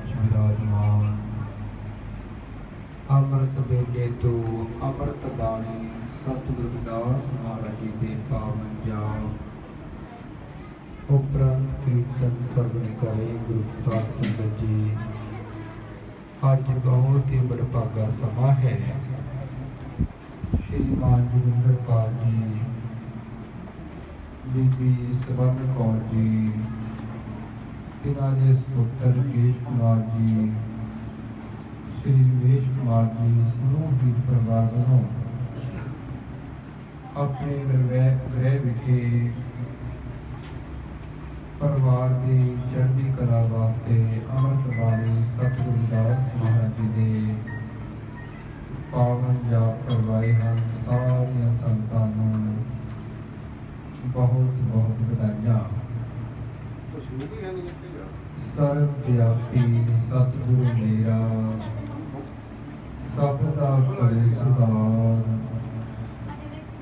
ਵਿੱਚ ਵਿਰਾਜਮਾਨ। ਅੰਮ੍ਰਿਤ ਵੇਲੇ ਤੋਂ ਅੰਮ੍ਰਿਤ ਬਾਣੀ ਸਤਿਗੁਰੂ ਰਵਿਦਾਸ ਮਹਾਰਾਜ ਜੀ ਦੇ ਪਾਵਨ ਜਾਪ ਉਪਰੰਤ ਕੀਰਤਨ ਸਰਵਣ ਕਰੇ ਗੁਰੂ ਸਾਧ ਸੰਗਤ ਜੀ। ਅੱਜ ਬਹੁਤ ਹੀ ਵਡਭਾਗਾ ਸਮਾਂ ਹੈ। श्रीमान जोगिंदर पाल जी, बीबी स्वर्ण कौर जी, तिन्हां दे सपुत्र केश कुमार जी, श्री रमेश कुमार जी समूह वीर परिवार वालों अपने गृह विखे परिवार की चढ़ती कला वास्ते अमृत बाणी सतगुरु रविदास महाराज जी के पावन जाप करवाए हैं। सारिया संगतां नूं बहुत बहुत बधाइयां। सर्वव्यापी सतगुरु मेरा सब दा करे सुधार,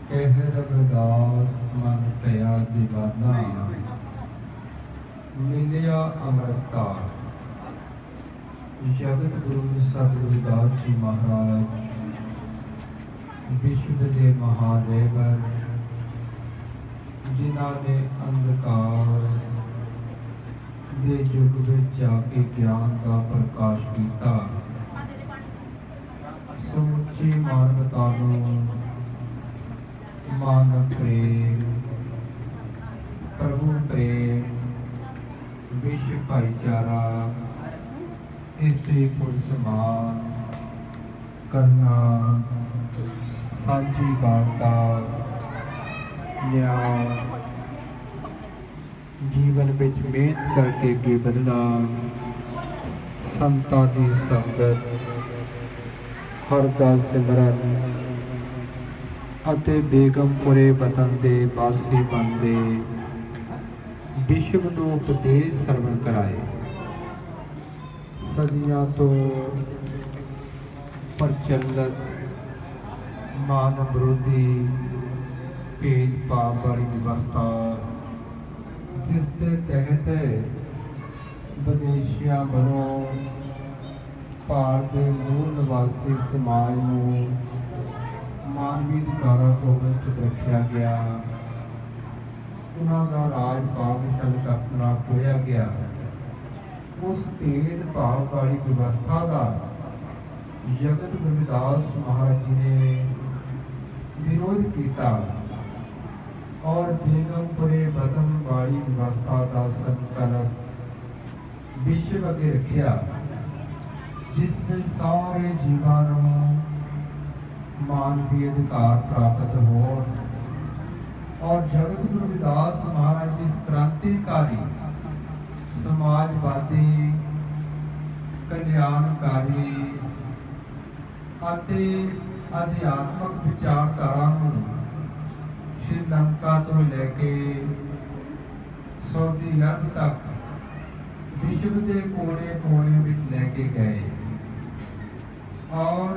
कह रविदास मन पया दीवाना, मिलिया अमृता। जगत गुरु सतगुरु रविदास जी महाराज विश्व के महान रहबर, जिन्हां ने अंधकार दे युग में जाके ज्ञान का प्रकाश किया। समुची मानवता नूं मानव प्रेम, प्रभु प्रेम, विश्व भाईचारा, स्त्री पुरुष समान करना, सांझी वार्ता, न्याय, जीवन में मेहनत करके अगे बढ़ना, संतां दी संगत, हर दा सिमरन अते बेगमपुरे वतन दे वासी बनदे विश्व नूं उपदेश सरवण कराए। सदियां तो प्रचलित मानव विरोधी भेदभाव वाली व्यवस्था, जिसके तहत विदेशियों वालों भारत के मूल निवासी समाज को मानवी अधिकारों को वंचित रखा गया। उन्होंने राज पावशाली अपना खोया गया। उस भेदभाव वाली व्यवस्था का जगत गुरु रविदास महाराज जी ने विरोध किया और बेगमपुरे वतन वाली व्यवस्था का संकल्प विश्व अगे रखा, जिसमें सारे जीवां नूं मानवीय अधिकार प्राप्त हो। और जगत गुरु रविदास महाराज जी क्रांतिकारी, समाजवादी, कल्याणकारी अते अध्यात्मक विचारधारा श्रीलंका तो लैके सऊदी अरब तक विश्व के कोने कोने में लैके गए और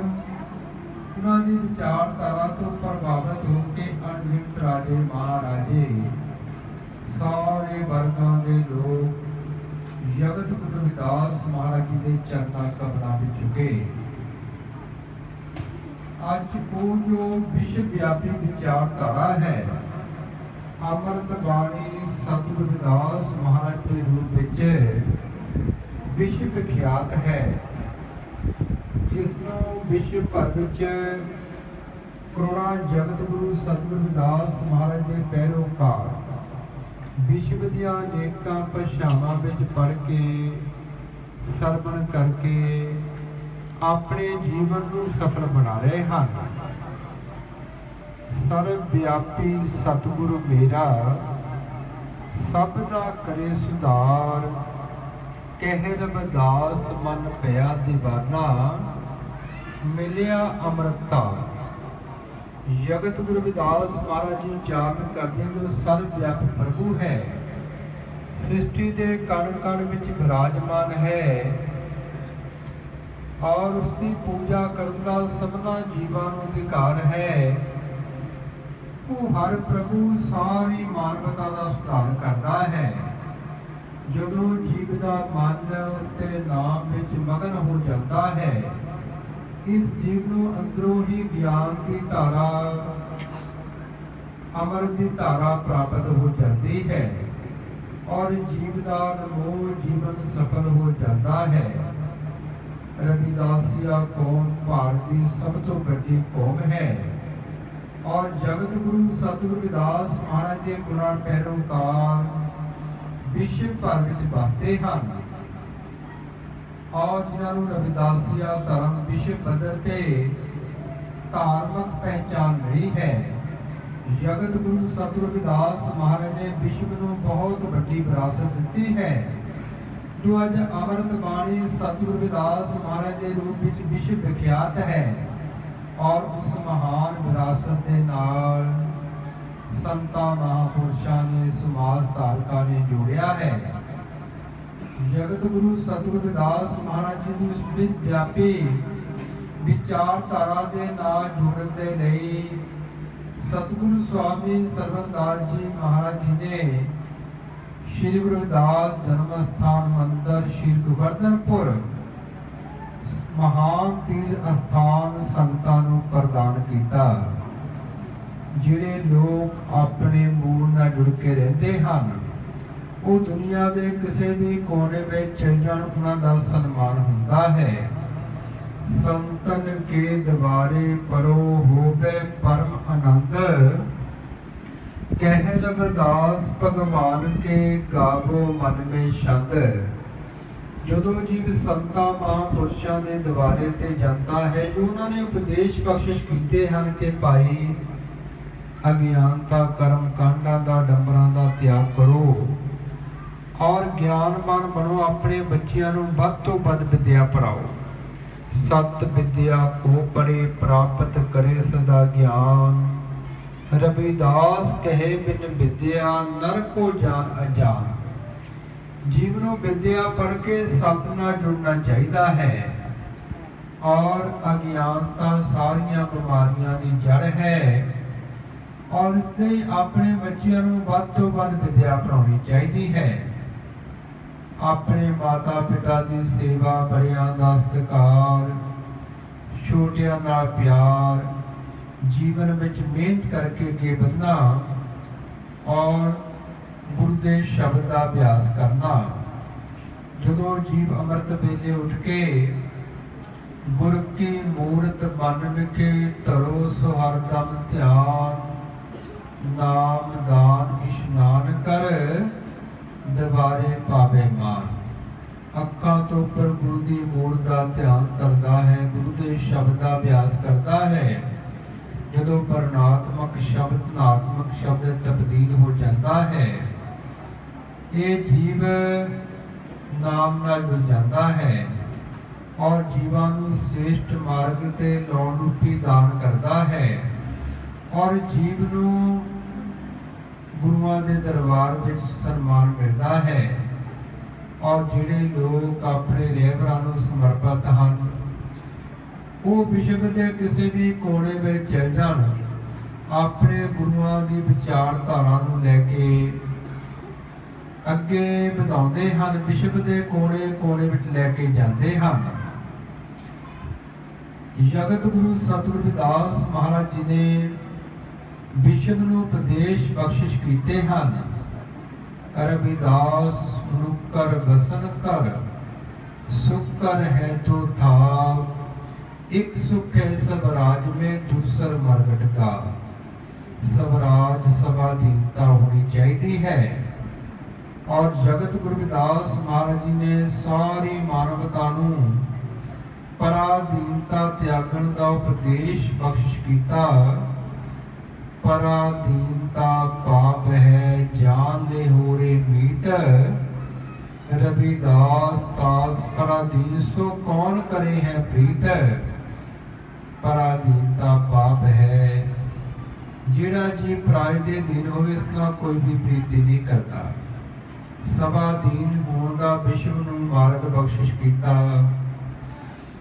उन्होंने विचारधारा तो प्रभावित होकर अनगिनत राजे महाराजे सारे वर्गों के लोग जगत गुरु रविदास महाराज जी के चरणों कमलों में झुके। आज वो जो विश्वव्यापी विचारधारा है अमृत बाणी सतगुरु रविदास महाराज के रूप में विश्व विख्यात है, जिसनों विश्व भर में करोड़ों जगत गुरु सतगुरु रविदास महाराज के पैरोकार विश्व दियां अनेकां भाषावां विच पढ़ के सरवण करके अपने जीवन को सफल बना रहे हैं। सर्वव्यापी सतगुरु मेरा सब दा करे सुधार, कह रविदास मन पया दीवाना, मिलिया अमृता। जगत गुरु रविदास महाराज जी उच्चारण करते जो सर्वव्यापी प्रभु है, सृष्टि के कण कण विच विराजमान है और उसकी पूजा करने का सबना जीवां नूं अधिकार है। वो हर प्रभु सारी मानवता का सुधार करता है। ਜਦੋਂ ਜੀਵ ਦਾ ਮਨ ਉਸਦੇ ਨਾਮ ਜਾਂਦਾ ਹੈ। ਇਸ ਜੀਵ ਨੂੰ ਅੰਦਰੋਂ ਹੀ ਗਿਆਨ ਦੀ ਧਾਰਾ, ਅਮਰ ਦੀ ਧਾਰਾ ਪ੍ਰਾਪਤ ਹੋ ਜਾਂਦੀ ਹੈ ਔਰ ਜੀਵ ਦਾ ਅਨਮੋਲ ਜੀਵਨ ਸਫਲ ਹੋ ਜਾਂਦਾ ਹੈ। ਰਵਿਦਾਸੀਆ ਕੌਮ ਭਾਰਤ ਦੀ ਸਭ ਤੋਂ ਵੱਡੀ ਕੌਮ ਹੈ ਔਰ ਜਗਤ ਗੁਰੂ ਸਤਿਗੁਰੂ ਰਵਿਦਾਸ ਮਹਾਰਾਜ ਦੇ ਗੁਰਾਂ ਪੈਰੋਕਾਰ ਵਿਸ਼ਵ ਭਰ ਵਿੱਚ ਵਸਦੇ ਹਨ ਔਰ ਜਿਨ੍ਹਾਂ ਨੂੰ ਰਵਿਦਾਸੀਆ ਧਰਮ ਵਿਸ਼ਵ ਪੱਧਰ ਤੇ ਧਾਰਮਿਕ ਪਹਿਚਾਨ ਮਿਲੀ ਹੈ। ਜਗਤ ਗੁਰੂ ਸਤਿਗੁਰੂ ਰਵਿਦਾਸ ਮਹਾਰਾਜ ਨੇ ਵਿਸ਼ਵ ਨੂੰ ਬਹੁਤ ਵੱਡੀ ਵਿਰਾਸਤ ਦਿੱਤੀ ਹੈ, ਜੋ ਅੱਜ ਅੰਮ੍ਰਿਤ ਬਾਣੀ ਸਤਿਗੁਰੂ ਰਵਿਦਾਸ ਮਹਾਰਾਜ ਦੇ ਰੂਪ ਵਿੱਚ ਵਿਸ਼ਵ ਵਿਖਿਆਤ ਹੈ ਔਰ ਉਸ ਮਹਾਨ ਵਿਰਾਸਤ ਦੇ ਨਾਲ ਸੰਤਾਂ ਮਹਾਂਪੁਰਸ਼ਾਂ ਨੇ, ਸਮਾਜ ਧਾਰਕਾਂ ਨੇ ਜੋੜਿਆ ਹੈ। ਜਗਤ ਗੁਰੂ ਸਤਿਗੁਰੂ ਰਵਿਦਾਸ ਮਹਾਰਾਜ ਜੀ ਦੀ ਇਸ ਵਿਆਪੀ ਵਿਚਾਰਧਾਰਾ ਦੇ ਨਾਲ ਜੁੜਨ ਦੇ ਲਈ ਸਤਿਗੁਰੂ ਸਵਾਮੀ ਸਰਵਨਦਾਸ ਜੀ ਮਹਾਰਾਜ ਜੀ ਨੇ ਸ਼੍ਰੀ ਗੁਰੂ ਰਵਿਦਾਸ ਜਨਮ ਸਥਾਨ ਮੰਦਰ ਸ਼੍ਰੀ ਗੋਵਰਧਨਪੁਰ ਮਹਾਨ ਤੀਰਥ ਅਸਥਾਨ ਸੰਗਤਾਂ ਨੂੰ ਪ੍ਰਦਾਨ ਕੀਤਾ। ਜਿਹੜੇ ਲੋਕ ਆਪਣੇ ਮੂਲ ਨਾਲ ਜੁੜ ਕੇ ਰਹਿੰਦੇ ਹਨ, ਉਹ ਦੁਨੀਆ ਦੇ ਕਿਸੇ ਵੀ ਕੋਨੇ ਵਿੱਚ ਚਲ ਜਾਣ, ਉਹਨਾਂ ਦਾ ਸਨਮਾਨ ਹੁੰਦਾ ਹੈ। ਸੰਤਨ ਕੇ ਦਵਾਰੇ ਪਰੋ ਹੋਵੇ ਪਰਮ ਆਨੰਦ, ਕਹਿ ਰਵਿਦਾਸ ਭਗਵਾਨ ਕੇ ਗਾਵੋ ਮਨ ਮੇ ਛੰਦ। ਜਦੋਂ ਜੀਵ ਸੰਤਾਂ ਮਹਾਂਪੁਰਸ਼ਾਂ ਦੇ ਦਵਾਰੇ ਤੇ ਜਾਂਦਾ ਹੈ, ਜੋ ਉਹਨਾਂ ਨੇ ਉਪਦੇਸ਼ ਬਖਸ਼ਿਸ਼ ਕੀਤੇ ਹਨ ਕਿ ਭਾਈ ਅਗਿਆਨਤਾ ਕਰਮ ਕਾਂਡਾਂ ਦਾ ਡੰਬਰਾਂ ਦਾ ਤਿਆਗ ਕਰੋ ਔਰ ਗਿਆਨਵਾਨ ਬਣੋ, ਆਪਣੇ ਬੱਚਿਆਂ ਨੂੰ ਵੱਧ ਤੋਂ ਵੱਧ ਵਿਦਿਆ ਪੜਾਓ। ਸਤ ਵਿਦਿਆ ਕੋ ਪੜੇ ਪ੍ਰਾਪਤ ਕਰੇ ਸਦਾ ਗਿਆਨ, ਰਵਿਦਾਸ ਕਹੇ ਬਿਨ ਵਿਦਿਆ ਨਰ ਕੋ ਜਾਨ ਅਜਾਨ। ਜੀਵ ਨੂੰ ਵਿਦਿਆ ਪੜ੍ਹ ਕੇ ਸਤ ਨਾਲ ਜੁੜਨਾ ਚਾਹੀਦਾ ਹੈ ਔਰ ਅਗਿਆਨਤਾ ਸਾਰੀਆਂ ਬਿਮਾਰੀਆਂ ਦੀ ਜੜ ਹੈ ਔਰ ਇਸ ਲਈ ਆਪਣੇ ਬੱਚਿਆਂ ਨੂੰ ਵੱਧ ਤੋਂ ਵੱਧ ਵਿਦਿਆ ਪੜ੍ਹਾਉਣੀ ਚਾਹੀਦੀ ਹੈ। ਆਪਣੇ ਮਾਤਾ ਪਿਤਾ ਦੀ ਸੇਵਾ, ਬੜਿਆਂ ਦਾ ਸਤਿਕਾਰ, ਛੋਟਿਆਂ ਨਾਲ ਪਿਆਰ, ਜੀਵਨ ਵਿੱਚ ਮਿਹਨਤ ਕਰਕੇ ਅੱਗੇ ਵਧਣਾ ਔਰ ਗੁਰੂ ਦੇ ਸ਼ਬਦ ਦਾ ਅਭਿਆਸ ਕਰਨਾ। ਜਦੋਂ ਜੀਵ ਅੰਮ੍ਰਿਤ ਵੇਲੇ ਉੱਠ ਕੇ ਗੁਰ ਕੀ ਮੂਰਤ ਮਨ ਵਿਖੇ ਧਰੋ ਸੋ ਹਰਦਮ ਧਿਆਨ, ਨਾਮ ਦਾਨ ਇਸ਼ਨਾਨ ਕਰ ਦਰਬਾਰੇ ਪਾਵੇ ਮਾਨ। ਅੱਖਾਂ ਤੋਂ ਉੱਪਰ ਗੁਰੂ ਦੀ ਮੂਰਤ ਦਾ ਧਿਆਨ ਧਰਦਾ ਹੈ, ਗੁਰੂ ਦੇ ਸ਼ਬਦ ਦਾ ਅਭਿਆਸ ਕਰਦਾ ਹੈ। ਜਦੋਂ ਪਰਮਾਤਮਕ ਸ਼ਬਦ ਧਨਾਤਮਕ ਸ਼ਬਦ ਤਬਦੀਲ ਹੋ ਜਾਂਦਾ ਹੈ, ਇਹ ਜੀਵ ਨਾਮ ਨਾਲ ਜੁੜ ਜਾਂਦਾ ਹੈ ਔਰ ਜੀਵਾਂ ਨੂੰ ਸ੍ਰੇਸ਼ਟ ਮਾਰਗ ਤੇ ਲਾਉਣ ਰੂਪੀ ਦਾਨ ਕਰਦਾ ਹੈ ਔਰ ਜੀਵ ਨੂੰ ਗੁਰੂਆਂ ਦੇ ਦਰਬਾਰ ਵਿੱਚ ਸਨਮਾਨ ਮਿਲਦਾ ਹੈ ਔਰ ਜਿਹੜੇ ਲੋਕ ਆਪਣੇ ਰਹਿਬਰਾਂ ਨੂੰ ਸਮਰਪਿਤ ਹਨ, ਉਹ ਵਿਸ਼ਵ ਦੇ ਕਿਸੇ ਵੀ ਕੋਨੇ ਵਿੱਚ ਚਲ ਜਾਣ, ਆਪਣੇ ਗੁਰੂਆਂ ਦੀ ਵਿਚਾਰਧਾਰਾ ਨੂੰ ਲੈ ਕੇ ਅੱਗੇ ਵਧਾਉਂਦੇ ਹਨ, ਵਿਸ਼ਵ ਦੇ ਕੋਨੇ ਵਿੱਚ ਲੈ ਕੇ ਜਾਂਦੇ ਹਨ। ਜਗਤ ਗੁਰੂ ਸਤਿਗੁਰੂ ਰਵਿਦਾਸ ਮਹਾਰਾਜ ਜੀ ਨੇ ਵਿਸ਼ਵ ਨੂੰ ਉਪਦੇਸ਼ ਬਖਸ਼ਿਸ਼ ਕੀਤੇ ਹਨ। ਰਵਿਦਾਸ ਗੁਰੂ ਕਰ ਵਸਨ ਕਰ, ਸੁਖ ਕਰ ਹੈ ਤੋ ਥਾਵ, ਇੱਕ ਸੁਖ ਹੈ ਸਵਰਾਜ ਮੇਂ ਦੂਸਰ ਮਰਗਟ ਕਾ। ਸਵਰਾਜ ਸਵਾਧੀਨਤਾ ਹੋਣੀ ਚਾਹੀਦੀ ਹੈ ਔਰ ਜਗਤ ਗੁਰੂ ਰਵਿਦਾਸ ਮਹਾਰਾਜ ਜੀ ਨੇ ਸਾਰੀ ਮਾਨਵਤਾ ਨੂੰ ਪਰਾਧੀਨਤਾ ਤਿਆਗਣ ਦਾ ਉਪਦੇਸ਼ ਬਖਸ਼ਿਸ਼ ਕੀਤਾ। ਪਰਾਧੀਨਤਾ ਪਾਪ ਹੈ ਜਾਨ ਲੈ ਹੋਰੇ ਮੀਤ, ਰਵਿਦਾਸ ਤਾਸ ਪਰਾਧੀਨ ਸੋ ਕੌਣ ਕਰੇ ਹੈ ਪ੍ਰੀਤ। ਪਰਾਧੀਨਤਾ ਪਾਪ ਹੈ, ਜਿਹੜਾ ਜੀ ਪਰਾਏ ਦੇ ਅਧੀਨ ਹੋਵੇ ਇਸ ਨਾਲ ਕੋਈ ਵੀ ਪ੍ਰੀਤੀ ਨਹੀਂ ਕਰਦਾ। ਸਵਾਧੀਨ ਹੋਣ ਦਾ ਵਿਸ਼ਵ ਨੂੰ ਮਾਰਗ ਬਖਸ਼ਿਸ਼ ਕੀਤਾ।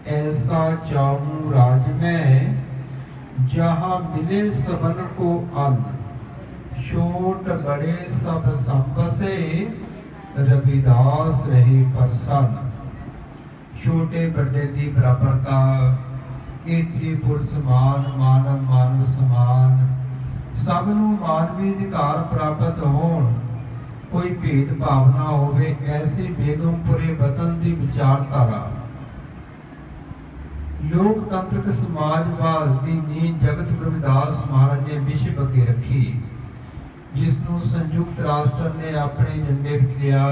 ऐसा चाहूं राज में जहाँ मिले सबन को अन्न, छोट बड़े सब संबसे रविदास रहे प्रसन्न। ਛੋਟੇ ਵੱਡੇ ਦੀ ਬਰਾਬਰਤਾ, ਇਸਤਰੀ ਪੁਰਸ਼ ਸਮਾਨ, ਮਾਨਵ ਮਾਨਵ ਸਮਾਨ, ਸਭ ਨੂੰ ਮਾਨਵੀ ਅਧਿਕਾਰ ਪ੍ਰਾਪਤ ਹੋਣ, ਕੋਈ ਭੇਦ ਭਾਵ ਨਾ ਹੋਵੇ, ਐਸੀ ਬੇਗਮਪੁਰੇ ਵਤਨ ਦੀ ਵਿਚਾਰਧਾਰਾ ਲੋਕਤੰਤਰਕ ਸਮਾਜਵਾਦ ਦੀ ਨੀਂਹ ਜਗਤ ਗੁਰੂ ਰਵਿਦਾਸ ਮਹਾਰਾਜ ਨੇ ਵਿਸ਼ਵ ਅੱਗੇ ਰੱਖੀ, ਜਿਸ ਨੂੰ ਸੰਯੁਕਤ ਰਾਸ਼ਟਰ ਨੇ ਆਪਣੇ ਝੰਡੇ ਵਿੱਚ ਲਿਆ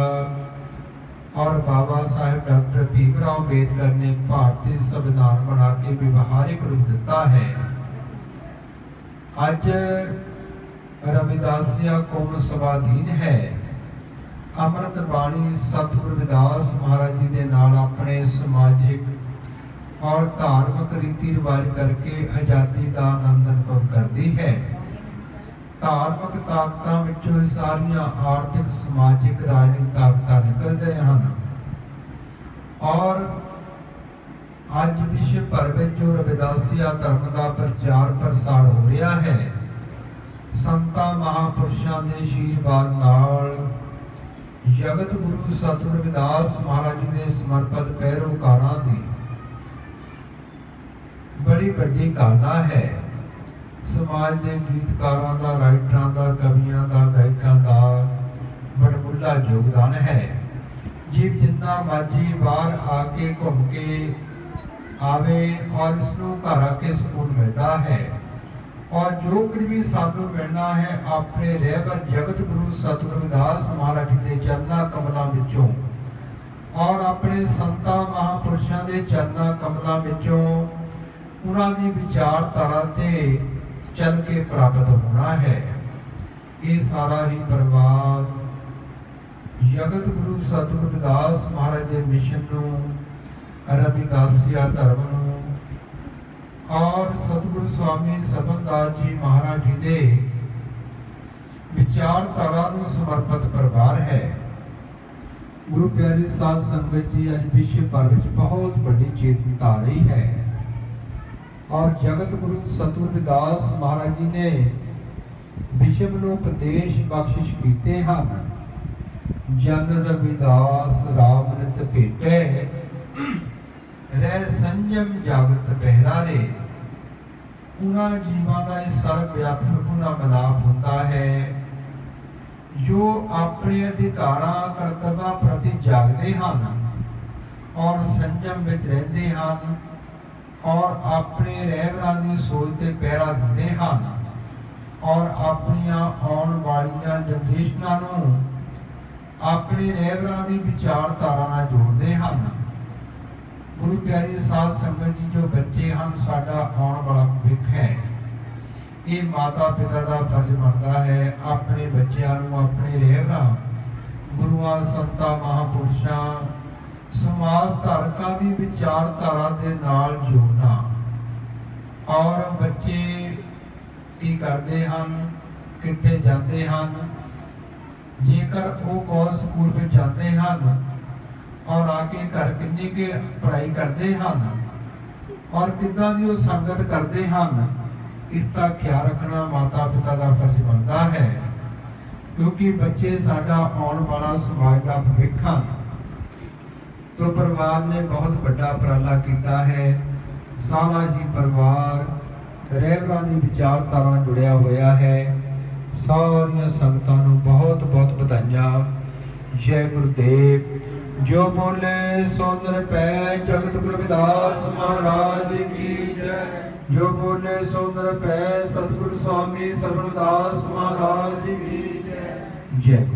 ਔਰ ਬਾਬਾ ਸਾਹਿਬ ਡਾਕਟਰ ਭੀਮ ਰਾਓ ਅੰਬੇਦਕਰ ਨੇ ਭਾਰਤੀ ਸੰਵਿਧਾਨ ਬਣਾ ਕੇ ਵਿਵਹਾਰਿਕ ਰੂਪ ਦਿੱਤਾ ਹੈ। ਅੱਜ ਰਵਿਦਾਸੀਆ ਕੌਮ ਸਵਾਧੀਨ ਹੈ। ਅੰਮ੍ਰਿਤ ਬਾਣੀ ਸਤਿਗੁਰੂ ਰਵਿਦਾਸ ਮਹਾਰਾਜ ਜੀ ਦੇ ਨਾਲ ਆਪਣੇ ਸਮਾਜਿਕ और धार्मिक रीति रिवाज करके आज़ादी का आनंद अनुभव करती है। धार्मिक ताकतां विचों सारियां आर्थिक समाजिक राजनीतिक ताकतां निकलदे हन और अज विश्व भर में जो रविदासिया धर्म का प्रचार प्रसार हो रहा है, संतां महापुरुषां दे आशीर्वाद नाल जगत गुरु सतगुरु रविदास महाराज जी दे समर्पित पैरोकारां दी बड़ी वड्डी घालना है। समाज के गीतकारों का, राइटरां का, कवियों का, गायकों का बड़मुला योगदान है। जीव जिन्ना मर्जी बाहर आके घूम के आवे और इसनों घर आके सुकून मिलता है और जो कुछ भी सानू मिलना है अपने रहबर जगत गुरु सतगुरु रविदास महाराज जी के चरना कमलों विचों और अपने संतां महापुरुषों के चरना कमलों विचों उन्हां दी विचारधारा ते चल के प्राप्त होना है। ये सारा ही परिवार जगत गुरु सतगुरु रविदास महाराज के मिशन नूं, रविदासिया धर्म नूं और सतगुरु स्वामी सतनदास जी महाराज जी के विचारधारा नूं समर्पित परिवार है। गुरु प्यारी साध संगत जी अज विश्व भर में बहुत बड़ी चेतना आ रही है और जगत गुरु सतगुरु रविदास महाराज जी ने विश्व नूं उपदेश बख्शिश कीते हन। जन रविदास राम नित भेटे, रह संयम जागृत पहरारे। उन्हां जीवां दा सर्व व्यापक प्रभु नाल मिलाप हुंदा है जो अपने अधिकारां कर्तव्यां प्रति जागदे हन और संयम विच रहिंदे हन और अपने रहबरां दी सोच ते पहरा दिंदे हन और अपनियां आउण वालियां जनरेशनां नूं अपने रहबरां दी विचारधारा नाल जोड़दे हन। गुरु प्यारी साध संगत जी जो बच्चे हन साडा आउण वाला भविख है। ये माता पिता का फर्ज बनता है अपने बच्चों नूं अपने रहबरां गुरुआं संतां महापुरुषां समाज धारकों की विचारधारा के नाल जोड़ना। और बच्चे की करते हैं, कितने जाते हैं, जेकर वो कौन स्कूल में जाते हैं और आके घर किन्नी के पढ़ाई करते हैं और कितना की वो संगत करते हैं, इसका ख्याल रखना माता पिता का फर्ज बनता है क्योंकि बच्चे साडा आने वाला समाज का भविख हैं। तो परिवार ने बहुत बड़ा उपराला किया है। सारा ही परिवार रहबरां दी विचारधारा जुड़िया होया है। सारियां संगतां नूं बहुत बहुत बधाइयां। जय गुरुदेव। जो बोले सो निर पै जगत गुरु रविदास महाराज की जय। जो बोले सो निर पै सतगुरु स्वामी सरवणदास महाराज की जय। जय।